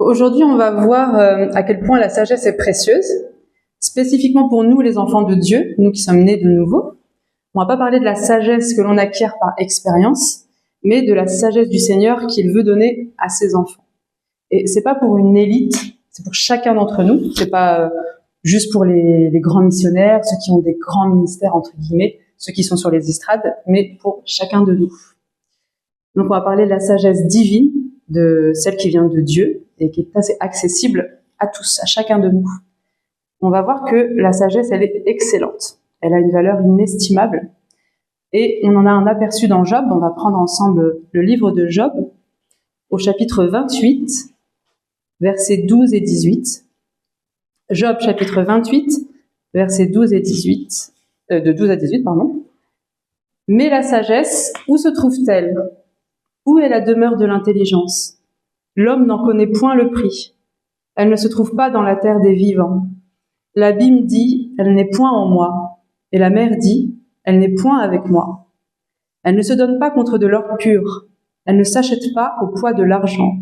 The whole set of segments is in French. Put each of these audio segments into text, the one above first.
Aujourd'hui, on va voir à quel point la sagesse est précieuse, spécifiquement pour nous, les enfants de Dieu, nous qui sommes nés de nouveau. On va pas parler de la sagesse que l'on acquiert par expérience, mais de la sagesse du Seigneur qu'il veut donner à ses enfants. Et c'est pas pour une élite, c'est pour chacun d'entre nous. C'est pas juste pour les grands missionnaires, ceux qui ont des grands ministères entre guillemets, ceux qui sont sur les estrades, mais pour chacun de nous. Donc on va parler de la sagesse divine, de celle qui vient de Dieu et qui est assez accessible à tous, à chacun de nous. On va voir que la sagesse, elle est excellente. Elle a une valeur inestimable. Et on en a un aperçu dans Job. On va prendre ensemble le livre de Job, au chapitre 28, versets 12 et 18. Job, chapitre 28, versets 12 et 18, de 12 à 18, pardon. Mais la sagesse, où se trouve-t-elle ? Où est la demeure de l'intelligence ? L'homme n'en connaît point le prix. Elle ne se trouve pas dans la terre des vivants. L'abîme dit, elle n'est point en moi. Et la mer dit, elle n'est point avec moi. Elle ne se donne pas contre de l'or pur. Elle ne s'achète pas au poids de l'argent.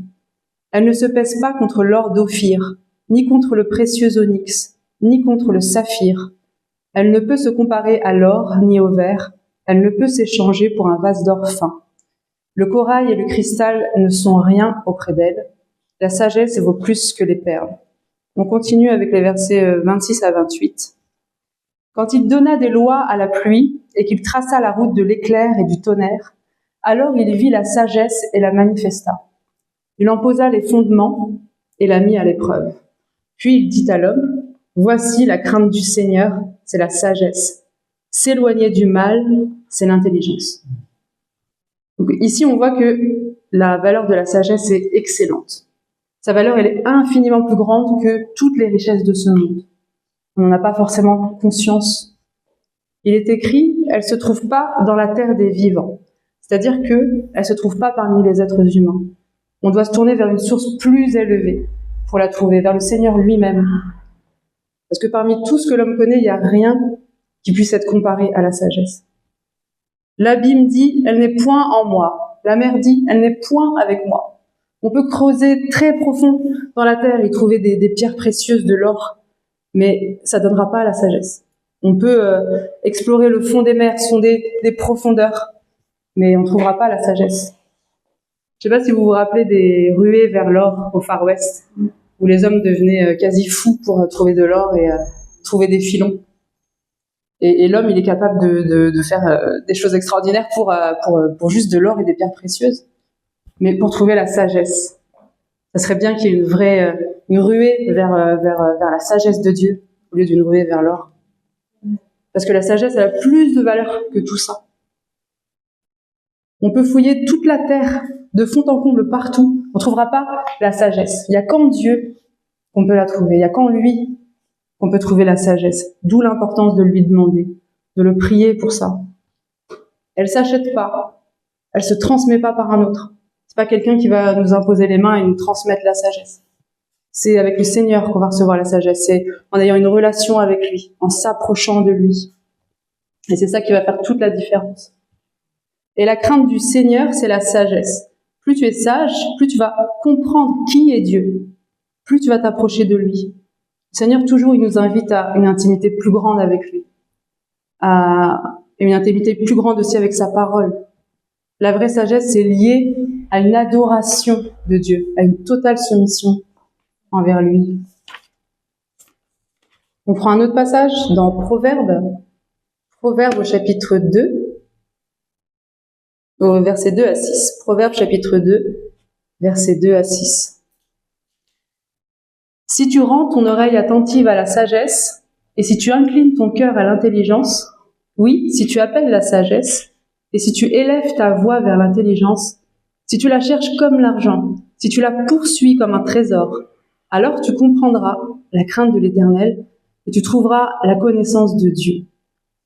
Elle ne se pèse pas contre l'or d'Ophir, ni contre le précieux onyx, ni contre le saphir. Elle ne peut se comparer à l'or, ni au verre. Elle ne peut s'échanger pour un vase d'or fin. Le corail et le cristal ne sont rien auprès d'elle. La sagesse vaut plus que les perles. On continue avec les versets 26 à 28. Quand il donna des lois à la pluie et qu'il traça la route de l'éclair et du tonnerre, alors il vit la sagesse et la manifesta. Il en posa les fondements et la mit à l'épreuve. Puis il dit à l'homme, « Voici la crainte du Seigneur, c'est la sagesse. S'éloigner du mal, c'est l'intelligence. » Donc ici, on voit que la valeur de la sagesse est excellente. Sa valeur, elle est infiniment plus grande que toutes les richesses de ce monde. On n'en a pas forcément conscience. Il est écrit, elle se trouve pas dans la terre des vivants. C'est-à-dire que elle se trouve pas parmi les êtres humains. On doit se tourner vers une source plus élevée pour la trouver, vers le Seigneur lui-même. Parce que parmi tout ce que l'homme connaît, il n'y a rien qui puisse être comparé à la sagesse. L'abîme dit, elle n'est point en moi. La mer dit, elle n'est point avec moi. On peut creuser très profond dans la terre et trouver des pierres précieuses, de l'or, mais ça donnera pas la sagesse. On peut explorer le fond des mers, sonder des profondeurs, mais on ne trouvera pas la sagesse. Je ne sais pas si vous vous rappelez des ruées vers l'or au Far West, où les hommes devenaient quasi fous pour trouver de l'or et trouver des filons. Et l'homme, il est capable de faire des choses extraordinaires pour juste de l'or et des pierres précieuses. Mais pour trouver la sagesse, ça serait bien qu'il y ait une ruée vers la sagesse de Dieu, au lieu d'une ruée vers l'or. Parce que la sagesse, elle a plus de valeur que tout ça. On peut fouiller toute la terre, de fond en comble, partout. On ne trouvera pas la sagesse. Il n'y a qu'en Dieu qu'on peut la trouver. Il n'y a qu'en lui qu'on peut trouver la sagesse. D'où l'importance de lui demander, de le prier pour ça. Elle s'achète pas. Elle se transmet pas par un autre. C'est pas quelqu'un qui va nous imposer les mains et nous transmettre la sagesse. C'est avec le Seigneur qu'on va recevoir la sagesse. C'est en ayant une relation avec lui, en s'approchant de lui. Et c'est ça qui va faire toute la différence. Et la crainte du Seigneur, c'est la sagesse. Plus tu es sage, plus tu vas comprendre qui est Dieu. Plus tu vas t'approcher de lui. Le Seigneur, toujours, il nous invite à une intimité plus grande avec lui. À une intimité plus grande aussi avec sa parole. La vraie sagesse, c'est lié à une adoration de Dieu, à une totale soumission envers lui. On prend un autre passage dans Proverbes au chapitre 2, au verset 2 à 6. Proverbes chapitre 2, verset 2 à 6. Si tu rends ton oreille attentive à la sagesse, et si tu inclines ton cœur à l'intelligence, oui, si tu appelles la sagesse, et si tu élèves ta voix vers l'intelligence, si tu la cherches comme l'argent, si tu la poursuis comme un trésor, alors tu comprendras la crainte de l'Éternel, et tu trouveras la connaissance de Dieu.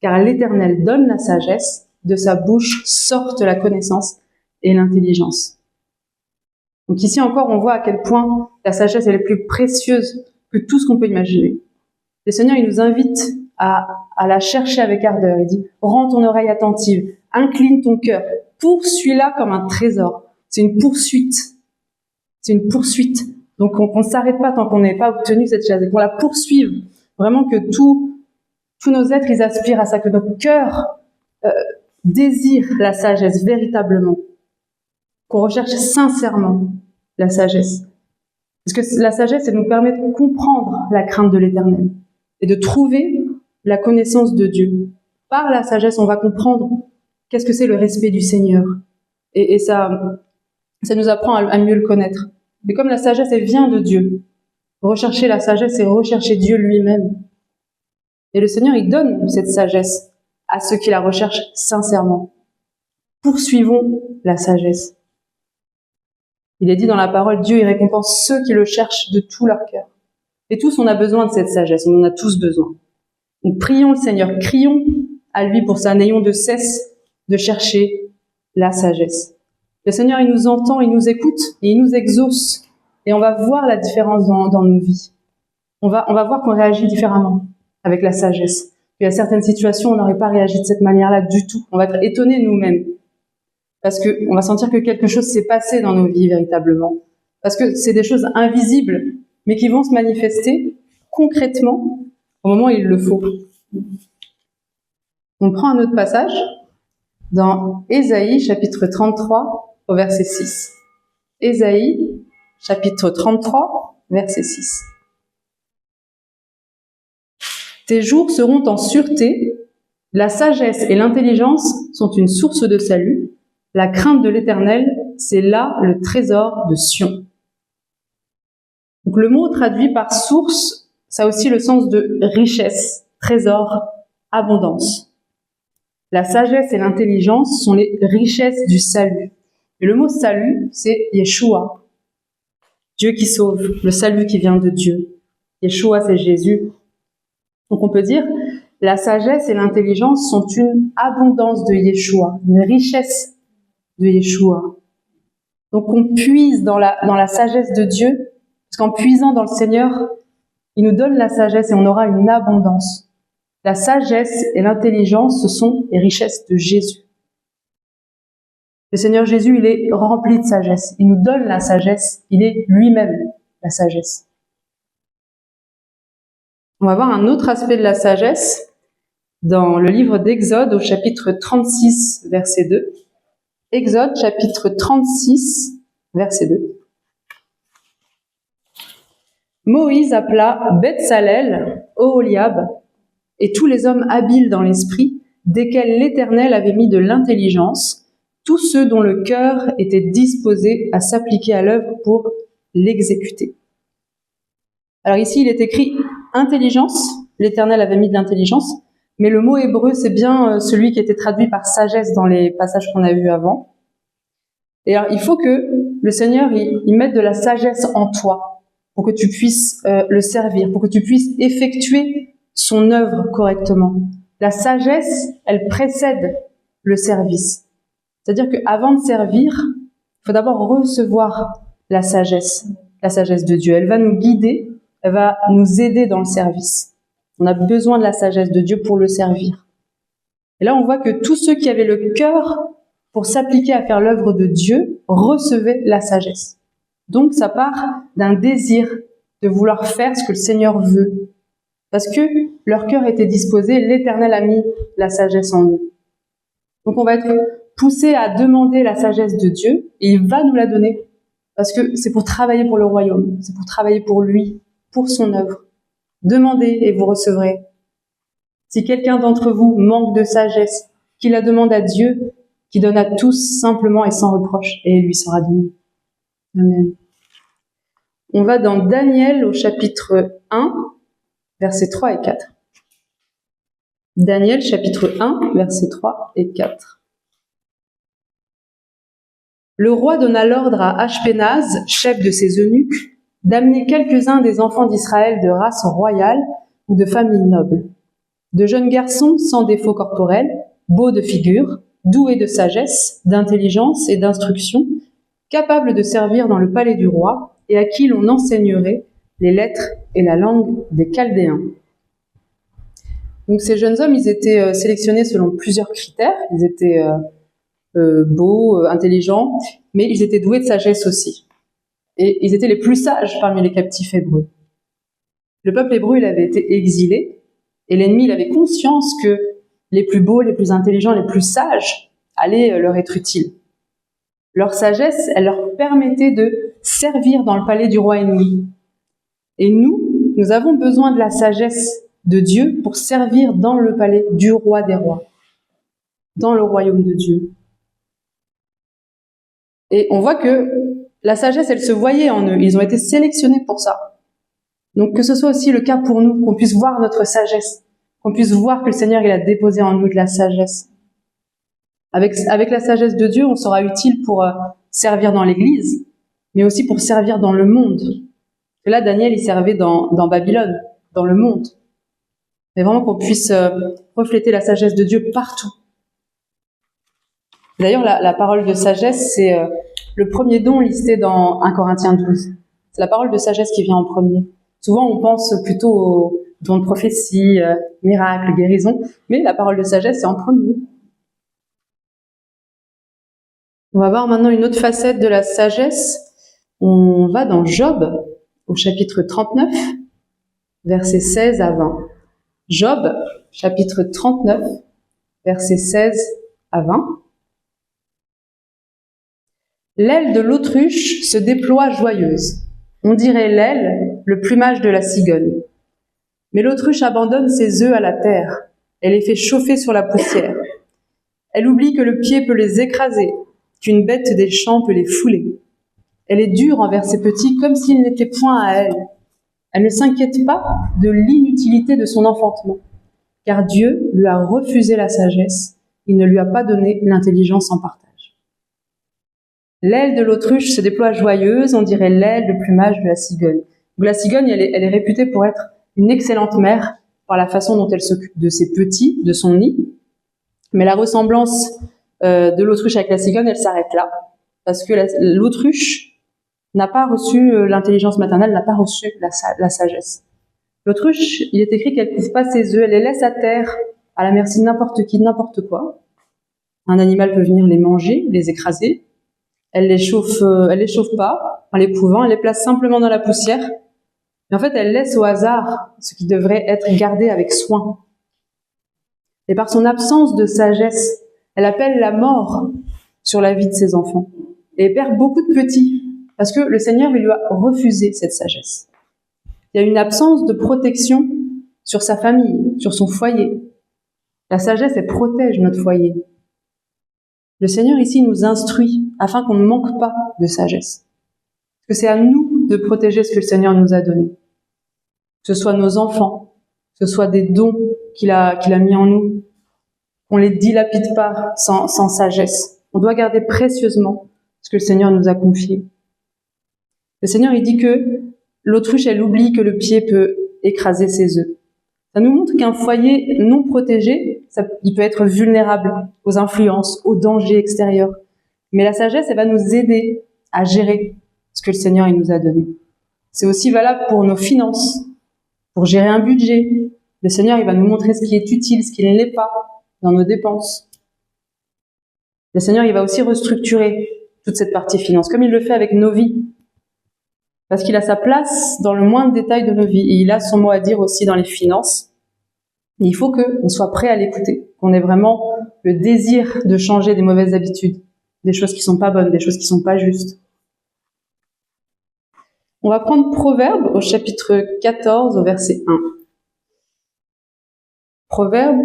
Car l'Éternel donne la sagesse, de sa bouche sortent la connaissance et l'intelligence. Donc ici encore, on voit à quel point la sagesse est plus précieuse que tout ce qu'on peut imaginer. Le Seigneur, il nous invite à la chercher avec ardeur. Il dit, rends ton oreille attentive, incline ton cœur, poursuis-la comme un trésor. C'est une poursuite. C'est une poursuite. Donc qu'on ne s'arrête pas tant qu'on n'ait pas obtenu cette sagesse, qu'on la poursuive. Vraiment que tous nos êtres, ils aspirent à ça, que nos cœurs désirent la sagesse véritablement. Qu'on recherche sincèrement la sagesse. Parce que la sagesse, elle nous permet de comprendre la crainte de l'Éternel et de trouver la connaissance de Dieu. Par la sagesse, on va comprendre qu'est-ce que c'est le respect du Seigneur. Et ça nous apprend à mieux le connaître. Mais comme la sagesse, elle vient de Dieu, rechercher la sagesse, c'est rechercher Dieu lui-même. Et le Seigneur, il donne cette sagesse à ceux qui la recherchent sincèrement. Poursuivons la sagesse. Il est dit dans la parole, Dieu, il récompense ceux qui le cherchent de tout leur cœur. Et tous, on a besoin de cette sagesse, on en a tous besoin. Donc prions le Seigneur, crions à lui pour ça, n'ayons de cesse de chercher la sagesse. Le Seigneur, il nous entend, il nous écoute et il nous exauce. Et on va voir la différence dans nos vies. On va voir qu'on réagit différemment avec la sagesse. Il y a certaines situations, on n'aurait pas réagi de cette manière-là du tout. On va être étonnés nous-mêmes. Parce qu'on va sentir que quelque chose s'est passé dans nos vies véritablement. Parce que c'est des choses invisibles, mais qui vont se manifester concrètement au moment où il le faut. On prend un autre passage dans Ésaïe, chapitre 33, au verset 6. Ésaïe, chapitre 33, verset 6. Tes jours seront en sûreté, la sagesse et l'intelligence sont une source de salut, la crainte de l'Éternel, c'est là le trésor de Sion. Donc le mot traduit par source, ça a aussi le sens de richesse, trésor, abondance. La sagesse et l'intelligence sont les richesses du salut. Et le mot salut, c'est Yeshua, Dieu qui sauve, le salut qui vient de Dieu. Yeshua, c'est Jésus. Donc on peut dire, la sagesse et l'intelligence sont une abondance de Yeshua, une richesse de Yeshua. Donc on puise dans la sagesse de Dieu, parce qu'en puisant dans le Seigneur, il nous donne la sagesse et on aura une abondance. La sagesse et l'intelligence, ce sont les richesses de Jésus. Le Seigneur Jésus, il est rempli de sagesse. Il nous donne la sagesse. Il est lui-même la sagesse. On va voir un autre aspect de la sagesse dans le livre d'Exode au chapitre 36, verset 2. Exode, chapitre 36, verset 2. Moïse appela Beth-Salel, Oholiab, et tous les hommes habiles dans l'esprit, desquels l'Éternel avait mis de l'intelligence, tous ceux dont le cœur était disposé à s'appliquer à l'œuvre pour l'exécuter. Alors ici, il est écrit intelligence, l'Éternel avait mis de l'intelligence, mais le mot hébreu, c'est bien celui qui était traduit par sagesse dans les passages qu'on a vus avant. Et alors, il faut que le Seigneur, il mette de la sagesse en toi, pour que tu puisses le servir, pour que tu puisses effectuer son œuvre correctement. La sagesse, elle précède le service. C'est-à-dire qu'avant de servir, il faut d'abord recevoir la sagesse de Dieu. Elle va nous guider, elle va nous aider dans le service. On a besoin de la sagesse de Dieu pour le servir. Et là, on voit que tous ceux qui avaient le cœur pour s'appliquer à faire l'œuvre de Dieu recevaient la sagesse. Donc, ça part d'un désir de vouloir faire ce que le Seigneur veut. Parce que leur cœur était disposé, l'Éternel a mis la sagesse en eux. Donc, on va être poussé à demander la sagesse de Dieu et il va nous la donner. Parce que c'est pour travailler pour le royaume, c'est pour travailler pour lui, pour son œuvre. Demandez et vous recevrez. Si quelqu'un d'entre vous manque de sagesse, qu'il la demande à Dieu, qui donne à tous simplement et sans reproche, et il lui sera donné. Amen. On va dans Daniel au chapitre 1, versets 3 et 4. Daniel chapitre 1, versets 3 et 4. Le roi donna l'ordre à Ashpenaz, chef de ses eunuques, d'amener quelques-uns des enfants d'Israël de race royale ou de famille noble. De jeunes garçons sans défaut corporel, beaux de figure, doués de sagesse, d'intelligence et d'instruction, capables de servir dans le palais du roi et à qui l'on enseignerait les lettres et la langue des Chaldéens. Donc ces jeunes hommes, ils étaient sélectionnés selon plusieurs critères. Ils étaient beaux, intelligents, mais ils étaient doués de sagesse aussi. Et ils étaient les plus sages parmi les captifs hébreux. Le peuple hébreu, il avait été exilé, et l'ennemi, il avait conscience que les plus beaux, les plus intelligents, les plus sages allaient leur être utiles. Leur sagesse, elle leur permettait de servir dans le palais du roi ennemi. Et nous avons besoin de la sagesse de Dieu pour servir dans le palais du roi des rois, dans le royaume de Dieu. Et on voit que la sagesse, elle se voyait en eux. Ils ont été sélectionnés pour ça. Donc que ce soit aussi le cas pour nous, qu'on puisse voir notre sagesse, qu'on puisse voir que le Seigneur, il a déposé en nous de la sagesse. Avec la sagesse de Dieu, on sera utile pour servir dans l'Église, mais aussi pour servir dans le monde. Et là, Daniel, il servait dans Babylone, dans le monde. Mais vraiment qu'on puisse refléter la sagesse de Dieu partout. D'ailleurs, la parole de sagesse, c'est le premier don listé dans 1 Corinthiens 12. C'est la parole de sagesse qui vient en premier. Souvent, on pense plutôt aux dons de prophétie, miracles, guérison, mais la parole de sagesse, c'est en premier. On va voir maintenant une autre facette de la sagesse. On va dans Job, au chapitre 39, versets 16 à 20. Job, chapitre 39, versets 16 à 20. L'aile de l'autruche se déploie joyeuse. On dirait l'aile, le plumage de la cigogne. Mais l'autruche abandonne ses œufs à la terre. Elle les fait chauffer sur la poussière. Elle oublie que le pied peut les écraser, qu'une bête des champs peut les fouler. Elle est dure envers ses petits comme s'ils n'étaient point à elle. Elle ne s'inquiète pas de l'inutilité de son enfantement, car Dieu lui a refusé la sagesse, il ne lui a pas donné l'intelligence en partage. L'aile de l'autruche se déploie joyeuse, on dirait l'aile de plumage de la cigogne. Donc la cigogne, elle est réputée pour être une excellente mère par la façon dont elle s'occupe de ses petits, de son nid. Mais la ressemblance de l'autruche avec la cigogne, elle s'arrête là, parce que l'autruche n'a pas reçu l'intelligence maternelle, n'a pas reçu la sagesse. L'autruche, il est écrit qu'elle ne couvre pas ses œufs, elle les laisse à terre, à la merci de n'importe qui, de n'importe quoi. Un animal peut venir les manger, les écraser. Elle les chauffe pas en les couvant, elle les place simplement dans la poussière. Et en fait, elle laisse au hasard ce qui devrait être gardé avec soin. Et par son absence de sagesse, elle appelle la mort sur la vie de ses enfants. Et elle perd beaucoup de petits, parce que le Seigneur lui a refusé cette sagesse. Il y a une absence de protection sur sa famille, sur son foyer. La sagesse, elle protège notre foyer. Le Seigneur ici nous instruit afin qu'on ne manque pas de sagesse. Parce que c'est à nous de protéger ce que le Seigneur nous a donné. Que ce soit nos enfants, que ce soit des dons qu'il a mis en nous, qu'on les dilapide pas sans sagesse. On doit garder précieusement ce que le Seigneur nous a confié. Le Seigneur, il dit que l'autruche, elle oublie que le pied peut écraser ses œufs. Ça nous montre qu'un foyer non protégé, il peut être vulnérable aux influences, aux dangers extérieurs. Mais la sagesse, elle va nous aider à gérer ce que le Seigneur il nous a donné. C'est aussi valable pour nos finances, pour gérer un budget. Le Seigneur, il va nous montrer ce qui est utile, ce qui ne l'est pas dans nos dépenses. Le Seigneur, il va aussi restructurer toute cette partie finance, comme il le fait avec nos vies. Parce qu'il a sa place dans le moindre détail de nos vies. Et il a son mot à dire aussi dans les finances. Et il faut qu'on soit prêt à l'écouter, qu'on ait vraiment le désir de changer des mauvaises habitudes, des choses qui sont pas bonnes, des choses qui sont pas justes. On va prendre Proverbe au chapitre 14, au verset 1. Proverbe,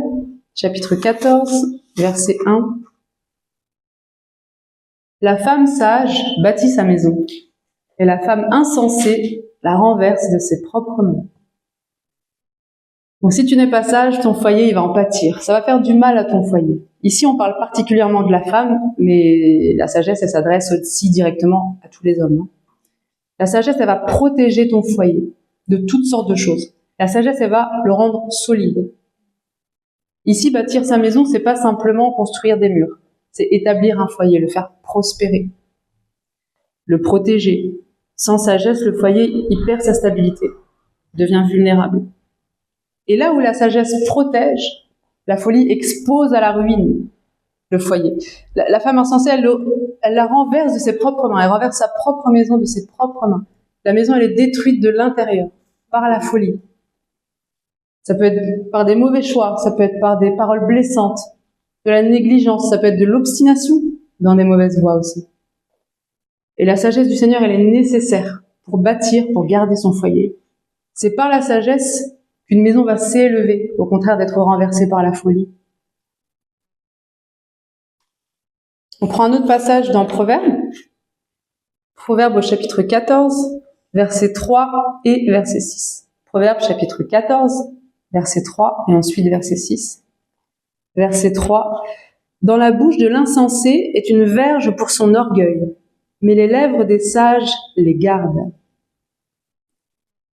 chapitre 14, verset 1. La femme sage bâtit sa maison, et la femme insensée la renverse de ses propres mains. Donc si tu n'es pas sage, ton foyer il va en pâtir. Ça va faire du mal à ton foyer. Ici, on parle particulièrement de la femme, mais la sagesse, elle s'adresse aussi directement à tous les hommes. La sagesse, elle va protéger ton foyer de toutes sortes de choses. La sagesse, elle va le rendre solide. Ici, bâtir sa maison, c'est pas simplement construire des murs. C'est établir un foyer, le faire prospérer, le protéger. Sans sagesse, le foyer, il perd sa stabilité, devient vulnérable. Et là où la sagesse protège, la folie expose à la ruine. le foyer. La femme insensée, elle la renverse de ses propres mains, elle renverse sa propre maison de ses propres mains. La maison, elle est détruite de l'intérieur, par la folie. Ça peut être par des mauvais choix, ça peut être par des paroles blessantes, de la négligence, ça peut être de l'obstination dans des mauvaises voies aussi. Et la sagesse du Seigneur, elle est nécessaire pour bâtir, pour garder son foyer. C'est par la sagesse qu'une maison va s'élever, au contraire d'être renversée par la folie. On prend un autre passage dans Proverbes. Proverbes au chapitre 14, versets 3 et verset 6. Proverbes chapitre 14, verset 3 et ensuite verset 6. Verset 3. Dans la bouche de l'insensé est une verge pour son orgueil, mais les lèvres des sages les gardent.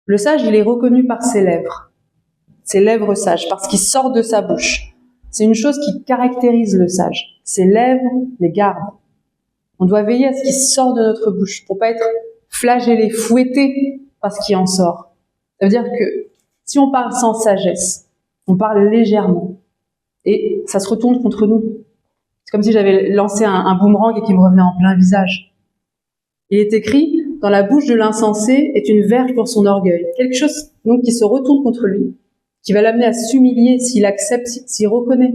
Le sage, il est reconnu par ses lèvres sages, parce qu'il sort de sa bouche. C'est une chose qui caractérise le sage. Ses lèvres les gardent. On doit veiller à ce qui sort de notre bouche, pour pas être flagellé, fouetté par ce qui en sort. Ça veut dire que si on parle sans sagesse, on parle légèrement, et ça se retourne contre nous. C'est comme si j'avais lancé un boomerang et qu'il me revenait en plein visage. Il est écrit, dans la bouche de l'insensé est une verge pour son orgueil. Quelque chose donc qui se retourne contre lui, qui va l'amener à s'humilier s'il accepte, s'il reconnaît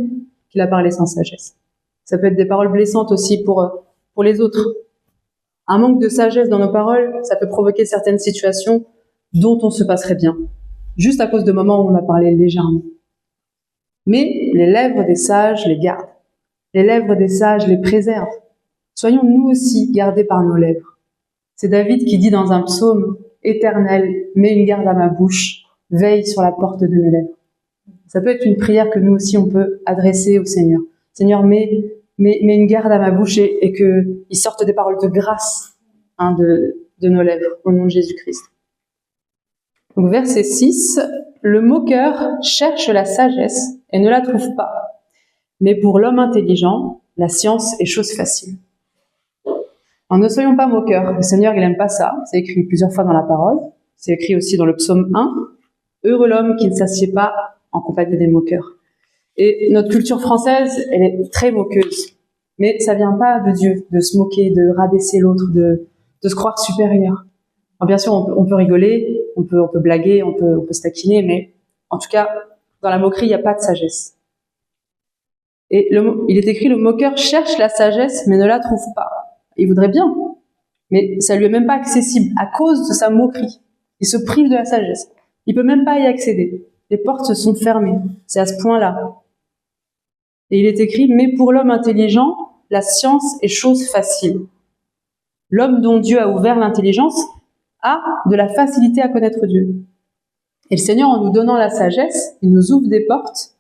qu'il a parlé sans sagesse. Ça peut être des paroles blessantes aussi pour les autres. Un manque de sagesse dans nos paroles, ça peut provoquer certaines situations dont on se passerait bien, juste à cause de moments où on a parlé légèrement. Mais les lèvres des sages les gardent. Les lèvres des sages les préservent. Soyons nous aussi gardés par nos lèvres. C'est David qui dit dans un psaume « Éternel, mets une garde à ma bouche, veille sur la porte de mes lèvres ». Ça peut être une prière que nous aussi on peut adresser au Seigneur. Seigneur, mets une garde à ma bouche et qu'il sorte des paroles de grâce de nos lèvres, au nom de Jésus-Christ. Donc verset 6, le moqueur cherche la sagesse et ne la trouve pas. Mais pour l'homme intelligent, la science est chose facile. Alors ne soyons pas moqueurs, le Seigneur il n'aime pas ça, c'est écrit plusieurs fois dans la parole, c'est écrit aussi dans le psaume 1, heureux l'homme qui ne s'assied pas en compagnie des moqueurs. Et notre culture française, elle est très moqueuse, mais ça vient pas de Dieu, de se moquer, de rabaisser l'autre, de se croire supérieur. Alors bien sûr, on peut rigoler, on peut blaguer, on peut se taquiner, mais en tout cas, dans la moquerie, il n'y a pas de sagesse. Et il est écrit, le moqueur cherche la sagesse, mais ne la trouve pas. Il voudrait bien, mais ça lui est même pas accessible à cause de sa moquerie. Il se prive de la sagesse. Il peut même pas y accéder. Les portes se sont fermées. C'est à ce point-là. Et il est écrit, mais pour l'homme intelligent, la science est chose facile. L'homme dont Dieu a ouvert l'intelligence a de la facilité à connaître Dieu. Et le Seigneur, en nous donnant la sagesse, il nous ouvre des portes,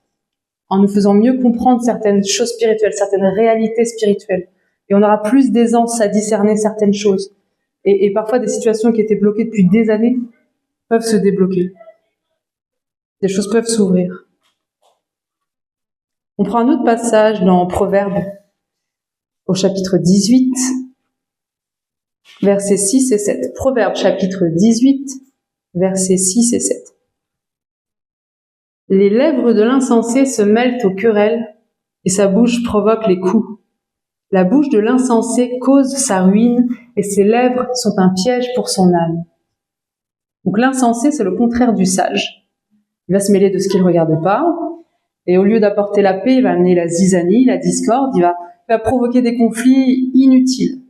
en nous faisant mieux comprendre certaines choses spirituelles, certaines réalités spirituelles. Et on aura plus d'aisance à discerner certaines choses. Et parfois, des situations qui étaient bloquées depuis des années peuvent se débloquer. Des choses peuvent s'ouvrir. On prend un autre passage dans Proverbes, au chapitre 18, versets 6 et 7. Proverbes, chapitre 18, versets 6 et 7. Les lèvres de l'insensé se mêlent aux querelles, et sa bouche provoque les coups. La bouche de l'insensé cause sa ruine, et ses lèvres sont un piège pour son âme. Donc l'insensé, c'est le contraire du sage. Il va se mêler de ce qu'il ne regarde pas, et au lieu d'apporter la paix, il va amener la zizanie, la discorde, il va provoquer des conflits inutiles.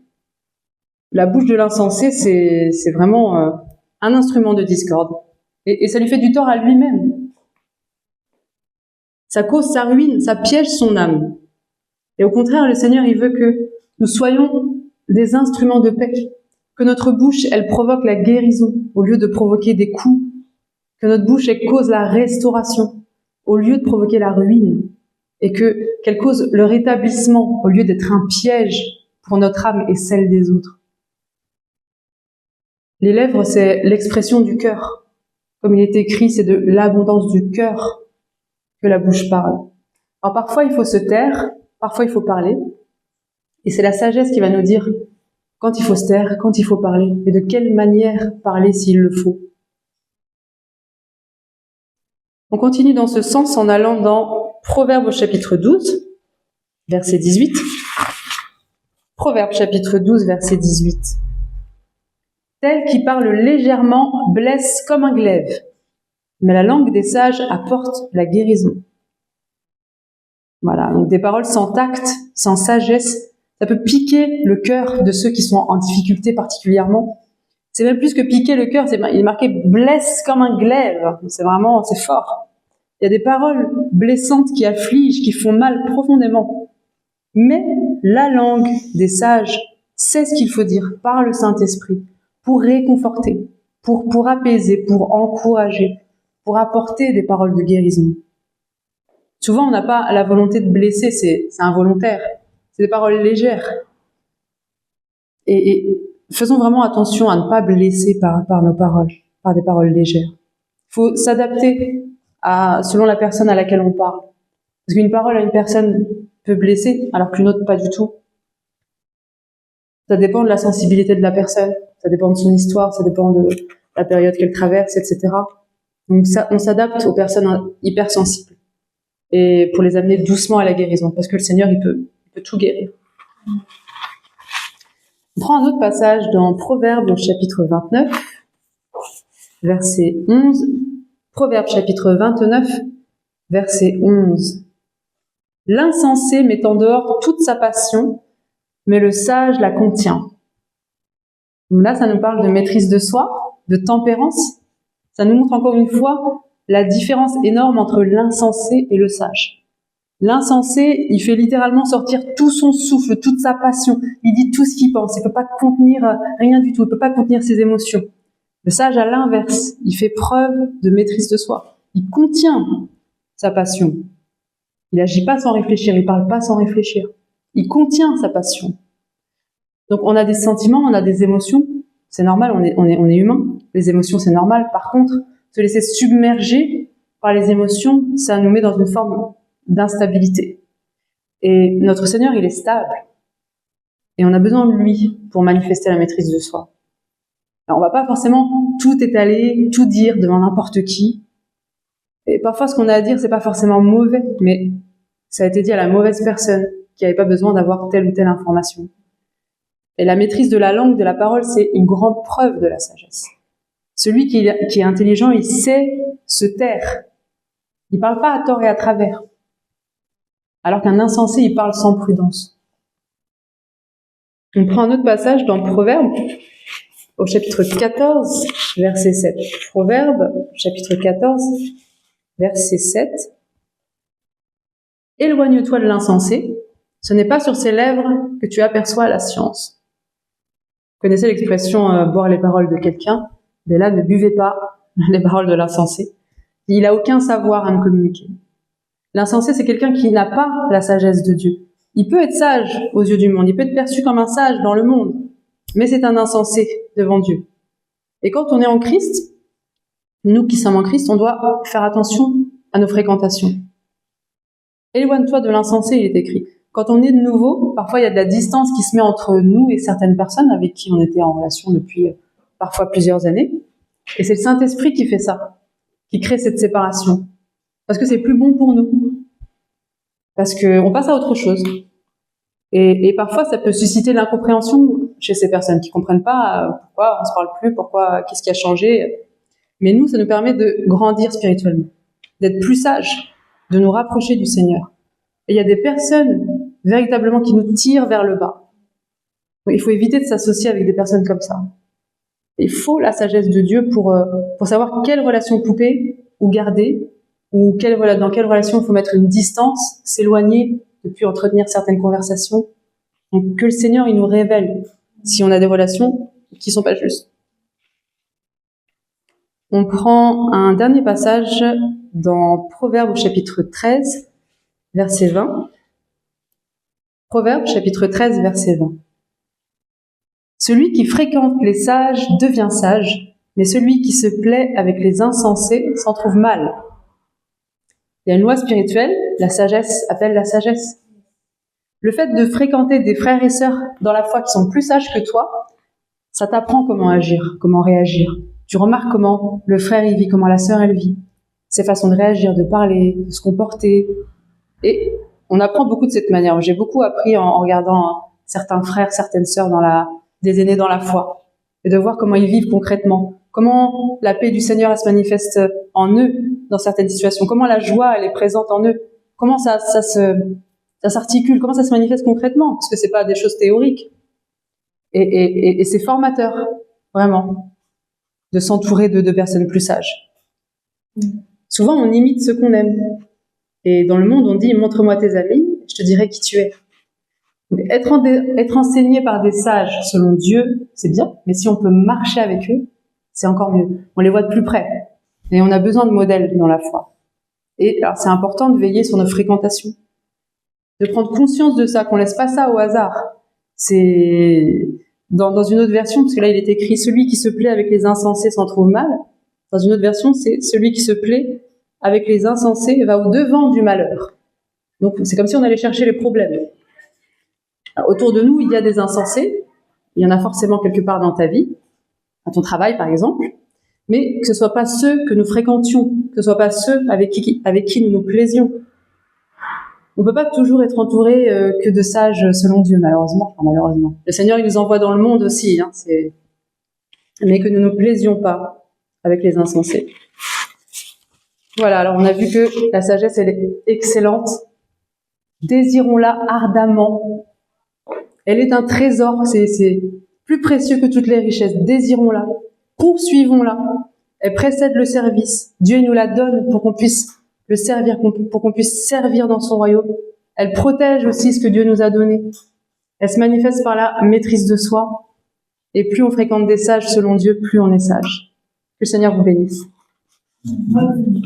La bouche de l'insensé, c'est vraiment un instrument de discorde. Et ça lui fait du tort à lui-même. Ça cause sa ruine, ça piège son âme. Et au contraire, le Seigneur, il veut que nous soyons des instruments de paix, que notre bouche, elle provoque la guérison au lieu de provoquer des coups, que notre bouche, elle cause la restauration au lieu de provoquer la ruine, et qu'elle cause le rétablissement au lieu d'être un piège pour notre âme et celle des autres. Les lèvres, c'est l'expression du cœur. Comme il est écrit, c'est de l'abondance du cœur que la bouche parle. Alors parfois, il faut se taire, parfois, il faut parler. Et c'est la sagesse qui va nous dire quand il faut se taire, quand il faut parler, et de quelle manière parler s'il le faut. On continue dans ce sens en allant dans Proverbes au chapitre 12, verset 18. Proverbe chapitre 12, verset 18. Tel qui parle légèrement blesse comme un glaive, mais la langue des sages apporte la guérison. Voilà, donc des paroles sans tact, sans sagesse, ça peut piquer le cœur de ceux qui sont en difficulté particulièrement. C'est même plus que piquer le cœur, il est marqué blesse comme un glaive. C'est fort. Il y a des paroles blessantes qui affligent, qui font mal profondément. Mais la langue des sages sait ce qu'il faut dire par le Saint-Esprit pour réconforter, pour apaiser, pour encourager, pour apporter des paroles de guérison. Souvent, on n'a pas la volonté de blesser, c'est involontaire. C'est des paroles légères. Et faisons vraiment attention à ne pas blesser par nos paroles, par des paroles légères. Il faut s'adapter selon la personne à laquelle on parle. Parce qu'une parole à une personne peut blesser, alors qu'une autre pas du tout. Ça dépend de la sensibilité de la personne, ça dépend de son histoire, ça dépend de la période qu'elle traverse, etc. Donc on s'adapte aux personnes hypersensibles. Et pour les amener doucement à la guérison, parce que le Seigneur, il peut tout guérir. On prend un autre passage dans Proverbe au chapitre 29, verset 11. Proverbe chapitre 29, verset 11. L'insensé met en dehors toute sa passion, mais le sage la contient. Donc là, ça nous parle de maîtrise de soi, de tempérance. Ça nous montre encore une fois la différence énorme entre l'insensé et le sage. L'insensé, il fait littéralement sortir tout son souffle, toute sa passion. Il dit tout ce qu'il pense. Il ne peut pas contenir rien du tout. Il ne peut pas contenir ses émotions. Le sage, à l'inverse, il fait preuve de maîtrise de soi. Il contient sa passion. Il n'agit pas sans réfléchir. Il ne parle pas sans réfléchir. Il contient sa passion. Donc on a des sentiments, on a des émotions. C'est normal, on est humain. Les émotions, c'est normal. Par contre, se laisser submerger par les émotions, ça nous met dans une forme d'instabilité. Et notre Seigneur, il est stable. Et on a besoin de lui pour manifester la maîtrise de soi. Alors, on va pas forcément tout étaler, tout dire devant n'importe qui. Et parfois, ce qu'on a à dire, c'est pas forcément mauvais, mais ça a été dit à la mauvaise personne qui n'avait pas besoin d'avoir telle ou telle information. Et la maîtrise de la langue, de la parole, c'est une grande preuve de la sagesse. Celui qui est intelligent, il sait se taire. Il parle pas à tort et à travers. Alors qu'un insensé, il parle sans prudence. On prend un autre passage dans Proverbe, au chapitre 14, verset 7. Proverbe, chapitre 14, verset 7. Éloigne-toi de l'insensé, ce n'est pas sur ses lèvres que tu aperçois la science. Vous connaissez l'expression boire les paroles de quelqu'un? Mais là, ne buvez pas les paroles de l'insensé. Il n'a aucun savoir à me communiquer. L'insensé, c'est quelqu'un qui n'a pas la sagesse de Dieu. Il peut être sage aux yeux du monde, il peut être perçu comme un sage dans le monde, mais c'est un insensé devant Dieu. Et quand on est en Christ, nous qui sommes en Christ, on doit faire attention à nos fréquentations. Éloigne-toi de l'insensé, il est écrit. Quand on est de nouveau, parfois il y a de la distance qui se met entre nous et certaines personnes avec qui on était en relation depuis parfois plusieurs années. Et c'est le Saint-Esprit qui fait ça, qui crée cette séparation. Parce que c'est plus bon pour nous. Parce qu'on passe à autre chose. Et parfois, ça peut susciter l'incompréhension chez ces personnes qui comprennent pas pourquoi on se parle plus, qu'est-ce qui a changé. Mais nous, ça nous permet de grandir spirituellement, d'être plus sages, de nous rapprocher du Seigneur. Et il y a des personnes véritablement qui nous tirent vers le bas. Donc, il faut éviter de s'associer avec des personnes comme ça. Il faut la sagesse de Dieu pour savoir quelle relation couper ou garder, ou dans quelle relation il faut mettre une distance, s'éloigner, de plus entretenir certaines conversations. Donc que le Seigneur, il nous révèle si on a des relations qui sont pas justes. On prend un dernier passage dans Proverbe au chapitre 13, verset 20. Proverbe chapitre 13, verset 20. Celui qui fréquente les sages devient sage, mais celui qui se plaît avec les insensés s'en trouve mal. Il y a une loi spirituelle, la sagesse appelle la sagesse. Le fait de fréquenter des frères et sœurs dans la foi qui sont plus sages que toi, ça t'apprend comment agir, comment réagir. Tu remarques comment le frère il vit, comment la sœur elle vit. Ses façons de réagir, de parler, de se comporter. Et On apprend beaucoup de cette manière. J'ai beaucoup appris en regardant certains frères, certaines sœurs des aînés dans la foi, et de voir comment ils vivent concrètement, comment la paix du Seigneur elle se manifeste en eux dans certaines situations, comment la joie elle est présente en eux, comment ça s'articule, comment ça se manifeste concrètement, parce que c'est pas des choses théoriques. Et c'est formateur, vraiment, de s'entourer de personnes plus sages. Souvent, on imite ce qu'on aime. Et dans le monde, on dit « montre-moi tes amis, je te dirai qui tu es ». Donc, être enseigné par des sages selon Dieu, c'est bien, mais si on peut marcher avec eux, c'est encore mieux. On les voit de plus près. Et on a besoin de modèles dans la foi. Et alors, c'est important de veiller sur nos fréquentations. De prendre conscience de ça, qu'on laisse pas ça au hasard. C'est dans une autre version, parce que là il est écrit « Celui qui se plaît avec les insensés s'en trouve mal ». Dans une autre version, c'est « Celui qui se plaît avec les insensés va au-devant du malheur ». Donc c'est comme si on allait chercher les problèmes. Alors, autour de nous, il y a des insensés. Il y en a forcément quelque part dans ta vie, à ton travail par exemple. Mais que ce soit pas ceux que nous fréquentions, que ce soit pas ceux avec qui nous nous plaisions. On peut pas toujours être entouré que de sages selon Dieu, malheureusement. Enfin, malheureusement. Le Seigneur, il nous envoie dans le monde aussi, hein, mais que nous ne nous plaisions pas avec les insensés. Voilà, alors on a vu que la sagesse, elle est excellente. Désirons-la ardemment. Elle est un trésor, c'est plus précieux que toutes les richesses. Désirons-la, poursuivons-la. Elle précède le service. Dieu nous la donne pour qu'on puisse le servir, pour qu'on puisse servir dans son royaume. Elle protège aussi ce que Dieu nous a donné. Elle se manifeste par la maîtrise de soi. Et plus on fréquente des sages selon Dieu, plus on est sage. Que le Seigneur vous bénisse.